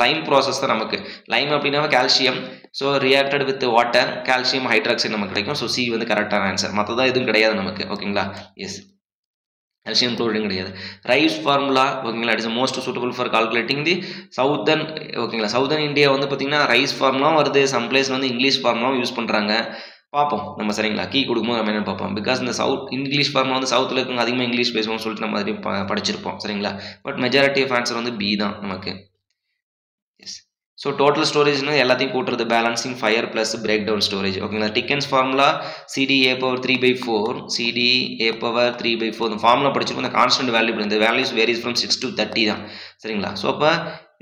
லைம் ப்ராசஸ் தான் நமக்கு. லைம் அப்படின்னா calcium. So reacted with water calcium hydroxide நமக்கு கிடைக்கும். ஸோ சி வந்து கரெக்டான ஆன்சர். மற்றதான் எதுவும் கிடையாது நமக்கு. ஓகேங்களா? எஸ், கால்சியம் குளோரைடும் கிடையாது. ரைஸ் ஃபார்முலா ஓகேங்களா it is most suitable for calculating the southern ஓகேங்களா சவுத்தர்ன் இந்தியா வந்து பார்த்தீங்கன்னா ரைஸ் ஃபார்முலாம் வருது. சம் பிளேஸ் வந்து இங்கிலீஷ் ஃபார்முலாம் யூஸ் பண்ணுறாங்க. பார்ப்போம் நம்ம. சரிங்களா? கீ கொடுக்கும்போது நம்ம என்ன பார்ப்போம். பிகாஸ் இந்த இங்கிலீஷ் ஃபார்முலா வந்து சவுத்தில் இருக்கவங்க அதிகமாக இங்கிலீஷ் பேசுவோம்னு சொல்லிட்டு நம்ம மாதிரி படிச்சிருப்போம். சரிங்களா? பட் மெஜாரிட்டி ஆஃப் ஆன்சர் வந்து பி தான் நமக்கு. எஸ். ஸோ டோட்டல் ஸ்டோரேஜ்னு எல்லாத்தையும் கூட்டுறது balancing fire plus breakdown storage. ஓகேங்களா? டிக்கன்ஸ் ஃபார்முலா CD(A^3/4 CD(A^3/4 இந்த ஃபார்முலா படிச்சிருக்கோம். இந்த கான்ஸ்டன்ட் வேல்யூ இந்த வேல்யூஸ் வேரிஸ் ஃப்ரம் 6 to 30 தான். சரிங்களா? ஸோ அப்போ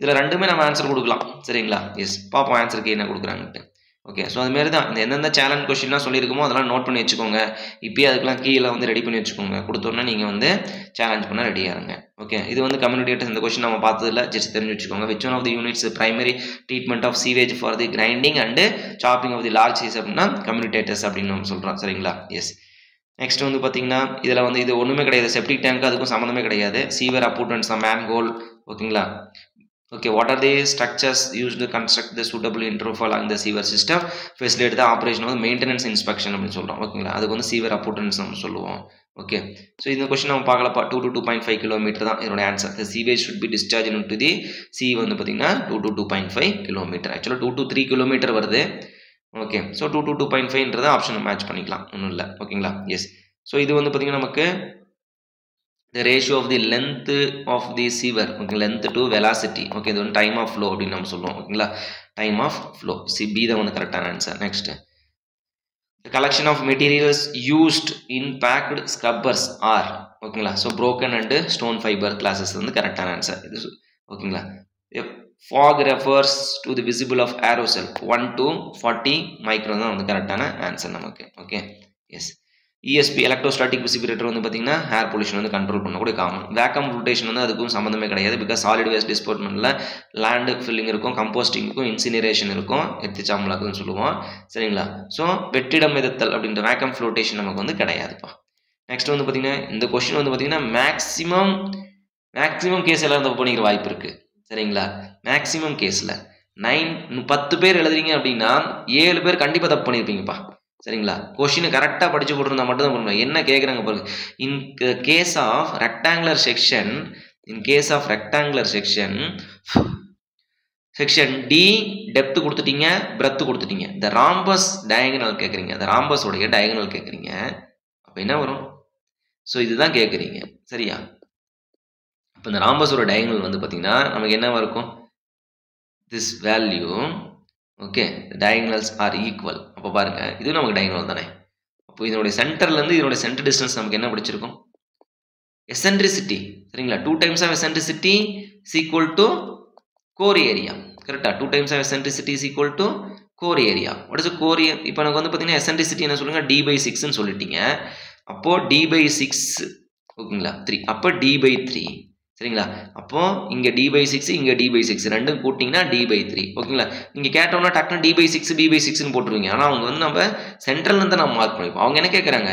இதில் ரெண்டுமே நம்ம ஆன்சர் கொடுக்கலாம். சரிங்களா? எஸ், பார்ப்போம் ஆன்சருக்கு என்ன கொடுக்குறாங்கன்ட்டு. ஓகே, ஸோ அதுமாரி தான் இந்த எந்தெந்த சேலஞ்ச் கொஸ்டின்லாம் சொல்லியிருக்கோமோ அதெல்லாம் நோட் பண்ணி வச்சுக்கோங்க. இப்போயே அதுக்கெல்லாம் கீழே வந்து ரெடி பண்ணி வச்சுக்கோங்க. கொடுத்தோன்னே நீங்கள் வந்து சேலஞ்ச் பண்ண ரெடியாக இருங்க. ஓகே, இது வந்து கம்யூனிகேட்டர்ஸ் இந்த கொஸ்டின் நம்ம பார்த்ததில்ல. ஜஸ்ட் தெரிஞ்சு வச்சுக்கோங்க. Which one of the units primary treatment of sewage for the grinding and chopping of the large size அப்படின்னா கம்யூனிகேட்டர்ஸ் அப்படின்னு நம்ம சொல்கிறோம். சரிங்களா? எஸ். நெக்ஸ்ட் வந்து பார்த்தீங்கன்னா இதில் வந்து இது ஒன்றுமே கிடையாது. செப்டிக் டேங்க் அதுக்கும் சம்மந்தமே கிடையாது. சீவர் அப்யூட்டன்ஸ் தான் மேன் ஹோல். ஓகேங்களா? Okay, what are the structures used to construct the suitable interval along the sewer system? Facilitate the operation of the maintenance inspection அப்படின்னு சொல்கிறோம். ஓகேங்களா? அதுக்கு வந்து சீவர் அப்யூட்டன்ஸ் நம்ம சொல்லுவோம். ஓகே, ஸோ இந்த கொஸ்டின் நம்ம பார்க்கலப்பா. 2 to 2.5 கிலோமீட்டர் தான் இதோட answer. The sewage should be discharged into the sea வந்து பார்த்தீங்கன்னா 2 to 2.5 கிலோமீட்டர். ஆக்சுவலாக 2 to 3 கிலோமீட்டர் வருது. ஓகே, ஸோ 2 to 2.5ன்றத ஆப்ஷன் மேட்ச் பண்ணிக்கலாம். ஒன்றும் இல்லை. ஓகேங்களா? எஸ். ஸோ இது வந்து பார்த்தீங்கன்னா நமக்கு the ratio of the length of the sewer, okay, length to velocity. Okay, இது வந்து time of flow அப்படின்னு நம்ம சொல்லுவோம். ஓகேங்களா? time of flow. B தான் வந்து கரெக்டான answer. Next, the collection of materials used in packed scrubbers are ஓகேங்களா? So broken and stone fiber classes வந்து கரெக்டான ஆன்சர். இது ஓகேங்களா? fog refers to the visible of aerosol 1 to 40 micron தான் வந்து கரெக்டான ஆன்சர் நமக்கு. Okay, yes. ESP electrostatic precipitator வந்து பார்த்தீங்கன்னா ஏர் பொல்யூஷன் வந்து கண்ட்ரோல் பண்ணக்கூடிய காமன். வேக்கம் ஃப்ளூட்டேஷன் வந்து அதுக்கும் சம்மந்தமே கிடையாது. பிகாஸ் சாலிட் வேஸ்ட் டிஸ்போர்ட்மெண்ட்டில் லேண்டு ஃபில்லிங் இருக்கும், கம்போஸ்டிங்கும் இன்சினரேஷன் இருக்கும், எத்திச்சாம்பலாக்குன்னு சொல்லுவோம். சரிங்களா? ஸோ வெற்றிடம் மிதத்தல் அப்படின்ற வேக்கம் ஃப்ளூட்டேஷன் நமக்கு வந்து கிடையாதுப்பா. நெக்ஸ்ட் வந்து பார்த்தீங்கன்னா இந்த கொஸ்டின் வந்து பார்த்தீங்கன்னா மேக்ஸிமம் கேஸ் எல்லாம் தப்பு பண்ணிக்கிற வாய்ப்பு இருக்குது. சரிங்களா? மேக்ஸிமம் கேஸில் 10 பேர் எழுதுறீங்க அப்படின்னா 7 பேர் கண்டிப்பாக தப்பு பண்ணியிருப்பீங்கப்பா. சரிங்களா? கொஸ்டினை கரெக்டாக படித்து போட்டிருந்தா மட்டும் தான் பண்ணணும். என்ன கேட்குறாங்க பாருங்க. In case of rectangular section D depth கொடுத்துட்டீங்க, பிரெத் கொடுத்துட்டீங்க. இந்த ராம்பஸ் டயகனல் கேட்குறீங்க. அந்த ராம்பஸோடைய டயகனல் கேட்குறீங்க. அப்போ என்ன வரும்? ஸோ இதுதான் கேட்குறீங்க. சரியா? இப்போ இந்த ராம்பஸோட டயகனல் வந்து பார்த்தீங்கன்னா நமக்கு என்னவா இருக்கும்? This value. Okay, diagonals are equal. அப்போ பாருங்க, இது நமக்கு டயகனல் தானே. அப்போ இதனுடைய சென்டர்லேருந்து இதனுடைய சென்டர் டிஸ்டன்ஸ் நமக்கு என்ன படிச்சிருக்கும்? எசென்ட்ரிசிட்டி. சரிங்களா? 2 times of eccentricity is equal to core area. கரெக்டா? 2 times of eccentricity is equal to core area. What is the core area? இப்போ எனக்கு வந்து பார்த்தீங்கன்னா எசென்ட்ரிசிட்டி என்ன சொல்லுங்க? d/6ன்னு சொல்லிட்டீங்க. அப்போ d/6 ஓகேங்களா? 3. அப்போ d/3. சரிங்களா? அப்போ இங்கே d/6 இங்கே d/6 ரெண்டும் கூட்டிங்கன்னா d/3. ஓகேங்களா? நீங்கள் கேட்டோம்னா டக்குன்னு d/6 b/6ன்னு போட்டுருவீங்க. ஆனால் அவங்க வந்து நம்ம சென்ட்ரல்லேருந்து தான் நம்ம மார்க் பண்ணிப்போம். அவங்க என்ன கேட்குறாங்க?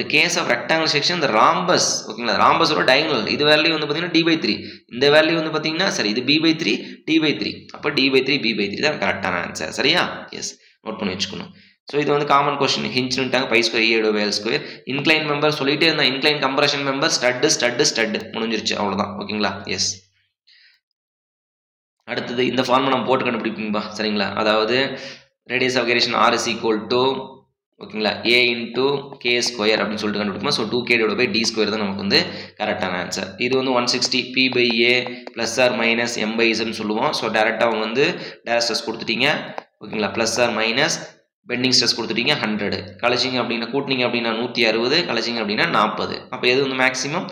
the case of rectangle section the rhombus. ஓகேங்களா? ராம்பஸோட டயகனல் இது வேல்யூ வந்து பார்த்தீங்கன்னா d/3. இந்த வேல்யூ வந்து பார்த்தீங்கன்னா சரி இது b/3 d/3. அப்போ d/3 b/3 தான் கரெக்டான ஆன்சர். சரியா? எஸ், நோட் பண்ணி வச்சுக்கணும். ஸோ இது வந்து காமன் கொஸ்டின். ஹிஞ்சுட்டாங்க pi square E/L². Incline member சொல்லிட்டே இருந்தால் இன்க்ளைன் கம்ப்ரஷன் மெம்பர் ஸ்டட்டு முடிஞ்சிருச்சு. அவ்வளோதான். ஓகேங்களா? எஸ். அடுத்தது இந்த ஃபார்முலா நம்ம போட்டு கண்டுபிடிப்பீங்கப்பா சரிங்களா. அதாவது radius of gyration r is equal to ஓகேங்களா a into k ஸ்கொயர் அப்படின்னு சொல்லிட்டு கண்டுபிடிப்போம். So 2k divided by d square தான் நமக்கு வந்து கரெக்டான ஆன்சர். இது வந்து 160 p by a plus or minus m by z சொல்லுவோம். ஸோ டேரெக்டாக அவங்க வந்து டேரக்ட் ஸ்ட்ரெஸ் கொடுத்துட்டீங்க ஓகேங்களா. Plus or minus bending stress கொடுத்துட்டீங்க 100, கழிச்சிங்க அப்படின்னா கூட்டினீங்க அப்படின்னா 160, கழிச்சிங்க அப்படின்னா 40. அப்போ எது வந்து மேக்ஸிமம்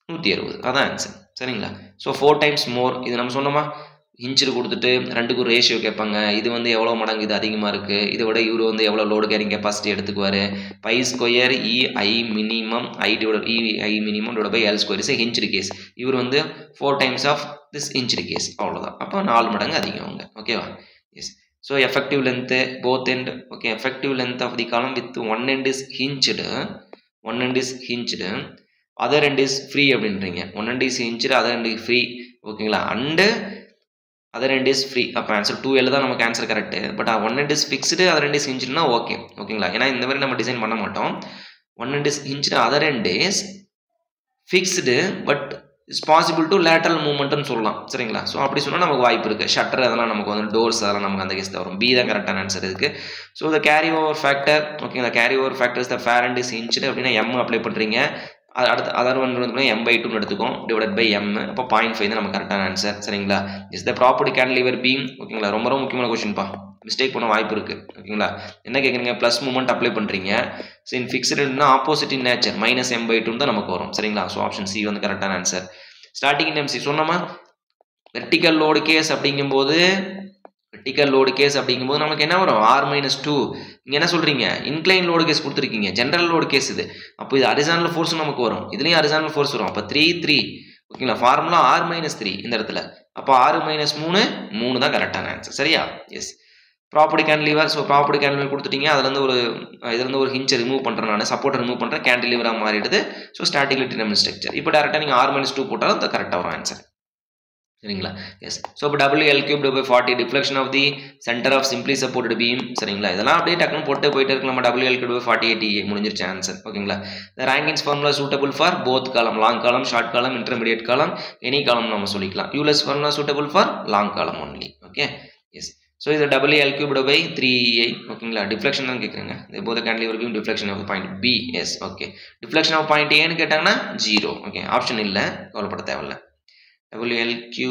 160, அதான் ஆன்சர் சரிங்களா. ஸோ 4 times மோர், இது நம்ம சொன்னோமா இன்ச்சு கொடுத்துட்டு ரெண்டுக்கும் ரேஷியோ கேட்பாங்க. இது வந்து எவ்வளோ மடங்கு இது அதிகமாக இருக்குது, இதை விட இவர் வந்து எவ்வளோ லோடு கேரிங் கெப்பாசிட்டி எடுத்துக்குவார். Pi square EI minimum EI minimum divide by L square is hinge case. இவர் வந்து 4 times of this hinge case, அவ்வளோதான். அப்போ 4 மடங்கு அதிகம் அவங்க ஓகேவா. Yes. So effective length both end okay. Effective length of the column with one end is hinged other end is free அப்படின்றீங்க. One end is hinged other end free ஓகேங்களா. And other end is free. அப்போ answer 2L தான் நமக்கு answer correct. But one end is fixed other end is ஹிஞ்சுடுனா okay ஓகேங்களா. ஏன்னா இந்த மாதிரி நம்ம டிசைன் பண்ண மாட்டோம். One end is hinged other end is fixed but it's possible to lateral மூவ்மெண்ட்னு சொல்லலாம் சரிங்களா. ஸோ அப்படி சொன்னால் நமக்கு வாய்ப்பு இருக்குது. ஷட்டர் அதெல்லாம் நமக்கு வந்து டோர்ஸ் அதெல்லாம் நமக்கு அந்த கேஸ் தான் வரும். பி தான் கரெக்டான ஆன்சர் இருக்குது. So the carry over factor ஓகேங்களா. Carry over factor is the far end is hinged அப்படின்னா எம் அப்ளை பண்ணுறீங்க. அடுத்து அதர் ஒன் வந்து m/2 எடுத்துக்கும் டிவைட் பை m. அப்போ 0.5 தான் நம்ம கரெக்டான ஆன்சர் சரிங்களா. Is the property cantilever beam ஓகேங்களா. ரொம்ப ரொம்ப முக்கியமான கொஸ்டின்ப்பா, மிஸ்டேக் பண்ண வாய்ப்பு இருக்குது ஓகேங்களா. என்ன கேட்குறீங்க, ப்ளஸ் மூமெண்ட் அப்ளை பண்ணுறீங்க. ஸோ இன் ஃபிக்ஸ்டுனா ஆப்போசிட் இன் நேச்சர் -m/2 தான் நமக்கு வரும் சரிங்களா. ஸோ ஆப்ஷன் சி வந்து கரெக்டான ஆன்சர். ஸ்டார்டிங் இன் எம்சி சொன்னோமா. வெர்டிக்கல் லோடு கேஸ் அப்படிங்கும்போது நமக்கு என்ன வரும் r-2. இங்கே என்ன சொல்கிறீங்க, இன்க்ளைன் லோடு கேஸ் கொடுத்துருக்கீங்க, ஜென்ரல் லோடு கேஸ் இது. அப்போ இது ஹரிசாண்டல் ஃபோர்ஸ் நமக்கு வரும், இதுலேயும் ஹரிசாண்டல் ஃபோர்ஸ் வரும். அப்போ 3 ஓகேங்களா. ஃபார்முலா r-3 இந்த இடத்துல. அப்போ 6-3 தான் கரெக்டான ஆன்சர் சரியா. Yes. Property cantilever. So property cantilever கொடுத்துட்டீங்க. இதுலேருந்து ஒரு ஹிஞ்சை ரிமூவ் பண்ணுறேன், நான் சப்போர்ட்டை ரிமூவ் பண்ணுறேன், கேன்டிலீவராக மாறிடுது. So statically determine structure. இப்போ டேரெக்டாக நீங்கள் r-2 போட்டாலும் அது கரெக்டாக வரும் ஆன்சர் சரிங்களா. எஸ். ஸோ இப்போ WL³ by 40 deflection of the centre of simply supported beam சரிங்களா. இதெல்லாம் அப்படியே டக்குன்னு போட்டு போயிட்டு இருக்கலாம். WL³ by 48 முடிஞ்சிருச்சு ஆன்சர் ஓகேங்களா. The Rankine's formula suitable for both column, long column, short column, intermediate column, any column நம்ம சொல்லிக்கலாம். Euler's formula suitable for long column only okay. Yes. So இது WL³ by 3EI ஓகேங்களா. Deflection தான் கேட்குறேங்க. Both cantilever beam deflection of point B. Yes okay. Deflection of point ஏன்னு கேட்டாங்கன்னா 0 okay. Option இல்லை, கவலைப்பட தேவையில்லை. WL³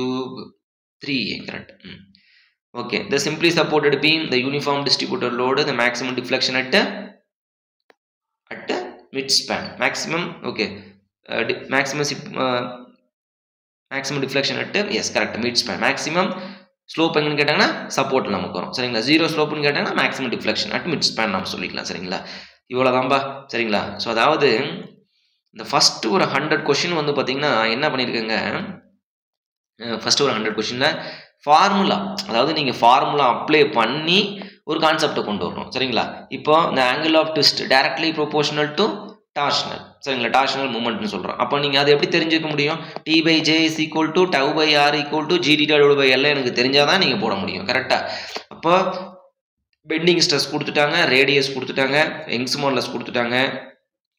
3A correct. Okay, the simply supported beam, the uniform distributed load, the maximum deflection at mid span, maximum okay, maximum deflection at yes correct mid span, maximum slope எங்கன்னு கேட்டாங்கன்னா support நமக்கு வரும் சரிங்களா. 0 ஸ்லோப்னு கேட்டாங்கன்னா maximum deflection at mid span நம்ம சொல்லிக்கலாம் சரிங்களா. இவ்வளோதான்பா சரிங்களா. ஸோ அதாவது இந்த ஃபர்ஸ்ட் ஒரு 100 கொஸ்டின் வந்து பார்த்தீங்கன்னா என்ன பண்ணியிருக்கேங்க, ஃபஸ்ட்டு ஒரு 100 கொஸ்டினில் ஃபார்முலா, அதாவது நீங்கள் ஃபார்முலா அப்ளை பண்ணி ஒரு கான்செப்டை கொண்டு வரணும் சரிங்களா. இப்போ இந்த angle of twist directly proportional to torsional சரிங்களா. டார்ஷனல் மூமெண்ட்னு சொல்கிறோம். அப்போ நீங்கள் அதை எப்படி தெரிஞ்சுக்க முடியும், T/J = τ/r = gθ/L எனக்கு தெரிஞ்சால் தான் நீங்கள் போட முடியும் கரெக்டாக. அப்போ பெண்டிங் ஸ்ட்ரெஸ் கொடுத்துட்டாங்க, ரேடியஸ் கொடுத்துட்டாங்க, யங்ஸ் மாடுலஸ் கொடுத்துட்டாங்க,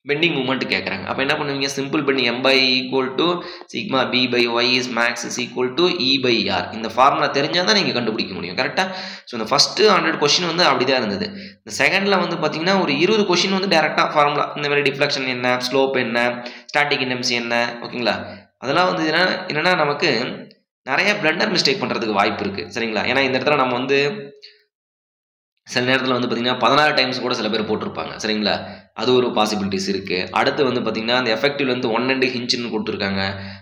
பெண்டிங் மூமெண்ட் கேட்குறாங்க. அப்போ என்ன பண்ணுவீங்க, simple bending m/e = sigma b/y is max is equal to E/r. இந்த ஃபார்முலா தெரிஞ்சால் தான் நீங்கள் கண்டுபிடிக்க முடியும் கரெக்டாக. ஸோ இந்த ஃபஸ்ட்டு 100 கொஸ்டின் வந்து அப்படி தான் இருந்தது. இந்த செகண்டில் வந்து பார்த்தீங்கன்னா ஒரு 20 கொஸ்டின் வந்து டேரெக்டாக ஃபார்முலா, இந்த மாதிரி டிஃப்ளெக்ஷன் என்ன, ஸ்லோப் என்ன, ஸ்டாட்டிக் இன்டென்சிட்டி என்ன ஓகேங்களா. அதெல்லாம் வந்து என்னென்னா நமக்கு நிறைய பிளண்டர் மிஸ்டேக் பண்ணுறதுக்கு வாய்ப்பு இருக்குது சரிங்களா. ஏன்னா இந்த இடத்துல நம்ம வந்து சில நேரத்தில் வந்து பார்த்தீங்கன்னா 16 டைம்ஸ் கூட சில பேர் போட்டிருப்பாங்க சரிங்களா. அது ஒரு பாசிபிலிட்டிஸ் இருக்குது. அடுத்து வந்து பார்த்தீங்கன்னா அந்த எஃபெக்டிவ் வந்து 1 and ஹிஞ்சுன்னு கொடுத்துருக்காங்க.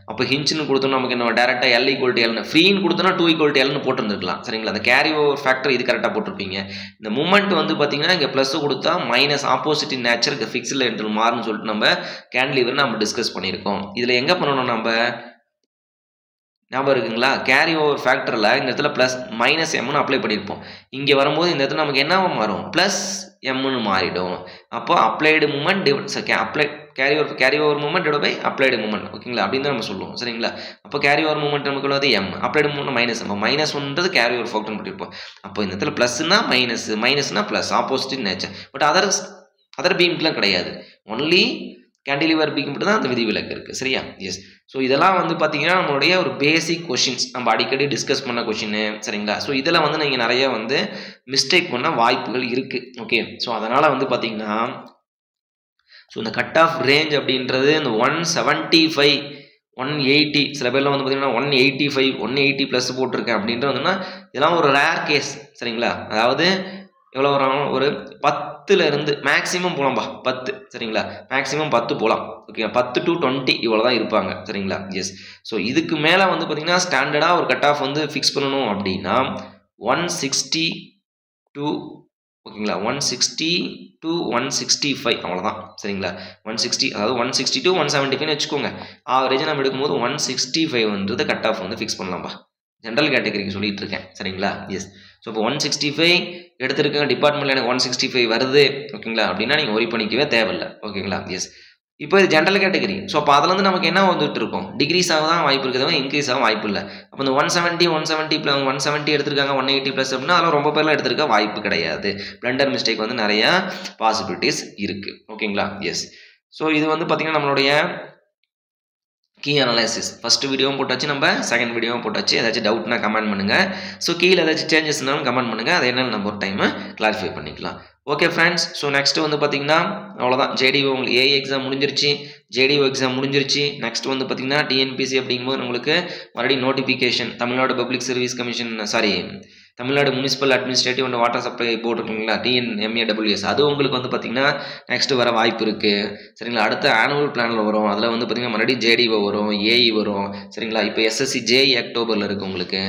அப்போ ஹிஞ்சுன்னு கொடுத்தோம் நமக்கு என்ன டேரெக்டாக L = L, ஃப்ரீன்னு கொடுத்தோன்னா 2 = Lன்னு போட்டுருந்துருக்கலாம் சரிங்களா. அந்த கேரி ஓவர் ஃபேக்டர் இது கரெக்டாக போட்டிருப்பீங்க. இந்த மூமெண்ட் வந்து பார்த்தீங்கன்னா இங்கே ப்ளஸ் கொடுத்தா மைனஸ் ஆப்போசிட் இன் நேச்சருக்கு ஃபிக்ஸ்டில் என்று மாறுன்னு சொல்லிட்டு நம்ம கேன்டிலீவர் நம்ம டிஸ்கஸ் பண்ணியிருக்கோம். இதில் எங்கே பண்ணணும் நம்ம ஞாபகம் இருக்குங்களா, கேரி ஓவர் ஃபேக்டரில் இந்த இடத்துல ப்ளஸ் -m அப்ளை பண்ணியிருப்போம். இங்கே வரும்போது இந்த இடத்துல நமக்கு என்ன மாறும், +m மாறிடும். அப்போ applied moment carry over moment divide by applied moment ஓகேங்களா, அப்படின்னு தான் நம்ம சொல்லுவோம் சரிங்களா. அப்போ கேரி ஓவர் மூமெண்ட் நமக்கு உள்ளது m, அப்ளைடு மூமெண்ட் -m. அப்போ -1ன்றது கேரி ஓவர் ஃபேக்டர் பண்ணியிருப்போம். அப்போ இந்த இடத்துல ப்ளஸ்னா மைனஸ்னா plus, opposite nature. But other பீம்க்குலாம் கிடையாது. ஒன்லி கேண்டிலிவர் பிக்கு மட்டும் தான் அந்த விதிவிலக்கு இருக்குது. சரியா? எஸ். ஸோ இதெல்லாம் வந்து பார்த்தீங்கன்னா நம்மளுடைய ஒரு பேசிக் கொஷின்ஸ், நம்ம அடிக்கடி டிஸ்கஸ் பண்ண கொஷின்னு. சரிங்களா? ஸோ இதில் வந்து நீங்கள் நிறைய வந்து மிஸ்டேக் பண்ண வாய்ப்புகள் இருக்குது. ஓகே. ஸோ அதனால் வந்து பார்த்தீங்கன்னா ஸோ இந்த கட் ஆஃப் ரேஞ்ச் அப்படின்றது இந்த 175 180 சில பேர்லாம் வந்து பார்த்தீங்கன்னா 185 180 ப்ளஸ் போட்டிருக்கேன் அப்படின்றது வந்துன்னா இதெல்லாம் ஒரு ரேர் கேஸ். சரிங்களா? அதாவது எவ்வளோ வரும், ஒரு 10லேருந்து மேக்ஸிமம் போகலாம்பா 10. சரிங்களா? மேக்ஸிமம் 10 போகலாம். ஓகே. 10 to 20 இவ்வளோ தான் இருப்பாங்க. சரிங்களா? எஸ். ஸோ இதுக்கு மேலே வந்து பார்த்தீங்கன்னா ஸ்டாண்டர்டாக ஒரு கட் ஆஃப் வந்து ஃபிக்ஸ் பண்ணணும் அப்படின்னா 160 to ஓகேங்களா 160 to 165 அவ்வளோதான். சரிங்களா? 160 அதாவது 160 to 175 வச்சுக்கோங்க. ஆவரேஜ் நம்ம எடுக்கும்போது 165 கட் ஆஃப் வந்து ஃபிக்ஸ் பண்ணலாம்பா. ஜென்ரல் கேட்டகரிக்கு சொல்லிட்டு இருக்கேன். சரிங்களா? எஸ். ஸோ இப்போ 165 எடுத்திருக்கேன், டிபார்ட்மெண்ட்டில் எனக்கு 165 வருது ஓகேங்களா அப்படின்னா நீங்கள் ஒரி பண்ணிக்கவே தேவையில்லை. ஓகேங்களா? எஸ். இப்போ இது ஜென்ரல் கேட்டகரி. ஸோ அப்போ அதுலேருந்து நமக்கு என்ன வந்துட்டு இருக்கும், டிகிரிஸ் ஆக தான் வாய்ப்பு இருக்குது, இன்க்ரீஸ் ஆக வாய்ப்பு இல்லை. அப்போ இந்த 170 எடுத்திருக்காங்க 180 ப்ளஸ் அப்படின்னா அதெல்லாம் ரொம்ப பேர்லாம் எடுத்திருக்க வாய்ப்பு கிடையாது. பிளண்டர் மிஸ்டேக் வந்து நிறையா பாசிபிலிட்டிஸ் இருக்குது. ஓகேங்களா? எஸ். ஸோ இது வந்து பார்த்திங்கன்னா நம்மளுடைய கீ அனலைசிஸ் ஃபஸ்ட்டு வீடியோவும் போட்டாச்சு, நம்ம செகண்ட் வீடியோவும் போட்டாச்சு. ஏதாச்சும் டவுட்னா கமெண்ட் பண்ணுங்கள். ஸோ கீழே ஏதாச்சும் சேஞ்சஸ் இருந்தாலும் கமெண்ட் பண்ணுங்கள். அதை என்னென்னு நம்ம ஒரு டைமு கிளாரிஃபை பண்ணிக்கலாம். Okay friends. ஸோ நெக்ஸ்ட்டு வந்து பார்த்திங்கன்னா அவ்வளோதான். ஜேடிஓ உங்களுக்கு ஏஐ எக்ஸாம் முடிஞ்சிருச்சு, ஜேடிஓ எக்ஸாம் முடிஞ்சிருச்சு. நெக்ஸ்ட் வந்து பார்த்திங்கன்னா டிஎன்பிசி அப்படிங்கும்போது உங்களுக்கு மறுபடியும் notification Tamil Nadu public service commission Tamil Nadu municipal administrative and water supply board இருக்குங்களா, TNMAWS, அது உங்களுக்கு வந்து பார்த்திங்கன்னா நெக்ஸ்ட்டு வர வாய்ப்பு இருக்குது. சரிங்களா? அடுத்த ஆனுவல் பிளானில் வரும். அதில் வந்து பார்த்திங்கன்னா மறுபடியும் ஜேடிஓ வரும், ஏஇ வரும். சரிங்களா? இப்போ SSC JEE அக்டோபரில் இருக்குது உங்களுக்கு.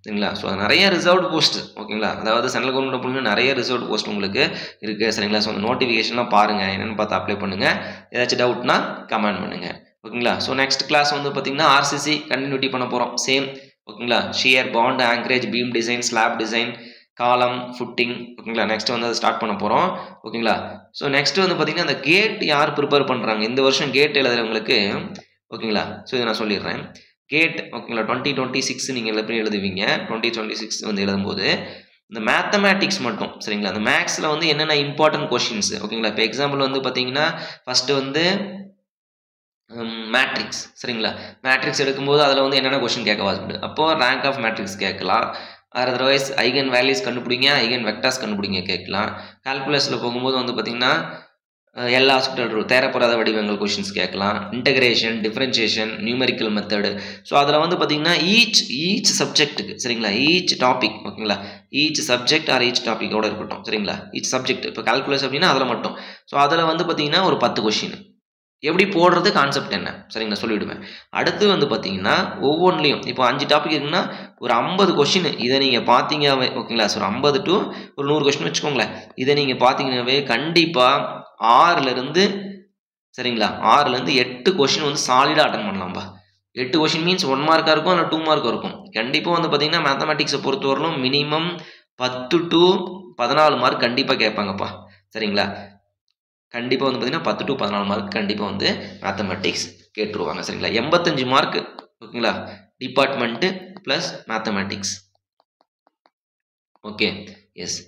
சரிங்களா? ஸோ நிறைய ரிசர்வ்டு போஸ்ட். ஓகேங்களா? அதாவது சென்ட்ரல் கவர்மெண்ட் அப்படின்னா நிறைய ரிசர்வ்டு போஸ்ட் உங்களுக்கு இருக்குது. சரிங்களா? ஸோ அந்த நோட்டிஃபிகேஷன்லாம் பாருங்கள், என்னென்னு பார்த்து அப்ளை பண்ணுங்கள். ஏதாச்சும் டவுட்னா கமெண்ட் பண்ணுங்கள். ஓகேங்களா? ஸோ நெக்ஸ்ட் கிளாஸ் வந்து பார்த்திங்கன்னா RCC கண்டினியூட்டி பண்ண போகிறோம். சேம். ஓகேங்களா? Shear, bond, anchorage, beam design, slab design, column, footing. ஓகேங்களா? நெக்ஸ்ட் வந்து அதை ஸ்டார்ட் பண்ண போகிறோம். ஓகேங்களா? ஸோ நெக்ஸ்ட் வந்து பார்த்திங்கன்னா அந்த கேட் யார் ப்ரிப்பேர் பண்ணுறாங்க இந்த வருஷம் கேட் எழுதுறவங்களுக்கு. ஓகேங்களா? ஸோ இதை நான் சொல்லிடுறேன். கேட் ஓகேங்களா 2026 நீங்கள் எப்படி எழுதுவீங்க, 2026 வந்து எழுதும்போது இந்த மேத்தமேட்டிக்ஸ் மட்டும். சரிங்களா? அந்த மேக்ஸில் வந்து என்னென்ன இம்பார்ட்டன்ட் கொஷின்ஸ். ஓகேங்களா? இப்போ எக்ஸாம்பிள் வந்து பார்த்தீங்கன்னா ஃபஸ்ட்டு வந்து மேட்ரிக்ஸ். சரிங்களா? மேட்ரிக்ஸ் எடுக்கும்போது அதில் வந்து என்னென்ன கொஷின் கேட்க வாய்ப்பு, அப்போது ரேங்க் ஆஃப் மேட்ரிக்ஸ் கேட்கலாம். அதர்வைஸ் ஐகன் வேல்யூஸ் கண்டுபிடிங்க, ஐகன் வெக்டார்ஸ் கண்டுபிடிங்க கேட்கலாம். கால்குலஸில் போகும்போது வந்து பார்த்திங்கன்னா எல்லா ஹாஸ்பிட்டல் ரூல், தேரப்படாத வடிவங்கள் கொஷின்ஸ் கேட்கலாம். Integration, differentiation, numerical method. So அதில் வந்து பார்த்திங்கன்னா ஈச் சப்ஜெக்ட்டுக்கு. சரிங்களா? Each topic. ஓகேங்களா? ஈச் சப்ஜெக்ட் ஆர் ஈச் டாப்பிக்கோடு இருக்கட்டும். சரிங்களா? Each subject. இப்போ கால்குலஸ் அப்படின்னா அதில் மட்டும். ஸோ அதில் வந்து பார்த்திங்கன்னா ஒரு 10 கொஷின் எப்படி போடுறது, கான்செப்ட் என்ன. சரிங்களா? சொல்லிவிடுவேன். அடுத்து வந்து பார்த்தீங்கன்னா ஒவ்வொன்றிலையும் இப்போ 5 டாபிக் இருக்குன்னா ஒரு 50 கொஷின் இதை நீங்கள் பார்த்தீங்கன்னாவே. ஓகேங்களா? ஸோ ஒரு 50 to ஒரு 100 கொஷின் வச்சுக்கோங்களேன். இதை நீங்கள் பார்த்தீங்கன்னாவே கண்டிப்பாக 6லேருந்து சரிங்களா 6லேருந்து 8 கொஷின் வந்து சாலிடாக அட்டன் பண்ணலாம்பா. 8 கொஷின் மீன்ஸ் 1 மார்க்காக இருக்கும் இல்லை 2 மார்க்காக இருக்கும். கண்டிப்பாக வந்து பார்த்தீங்கன்னா மேத்தமெட்டிக்ஸை பொறுத்தவரையிலும் மினிமம் 10 to 14 மார்க் கண்டிப்பாக கேட்பாங்கப்பா. சரிங்களா? கண்டிப்பாக வந்து பார்த்தீங்கன்னா 10 to 14 மார்க் கண்டிப்பாக வந்து மேத்தமெட்டிக்ஸ் கேட்டுருவாங்க. சரிங்களா? 85 மார்க். ஓகேங்களா? Department plus mathematics. Okay. Yes.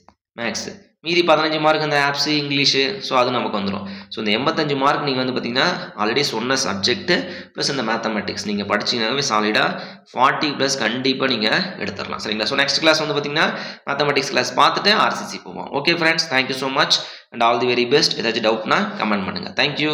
Maths மீதி 15 மார்க் இந்த ஆப்ஸு, இங்கிலீஷு. ஸோ அது நமக்கு வந்துடும். ஸோ இந்த 85 மார்க் நீங்கள் வந்து பார்த்தீங்கன்னா ஆல்ரெடி சொன்ன சப்ஜெக்ட்டு ப்ளஸ் இந்த மேத்தமெட்டிக்ஸ் நீங்கள் படிச்சிங்கன்னாவே சாலிடாக 40+ கண்டிப்பாக நீங்கள் எடுத்துடலாம். சரிங்களா? ஸோ நெக்ஸ்ட் கிளாஸ் வந்து பார்த்தீங்கன்னா மேத்தமெட்டிக்ஸ் கிளாஸ் பார்த்துட்டு RCC போவோம். Okay friends, thank you so much and all the very best. ஏதாச்சும் டவுட்னா கமெண்ட் பண்ணுங்கள். தேங்க்யூ.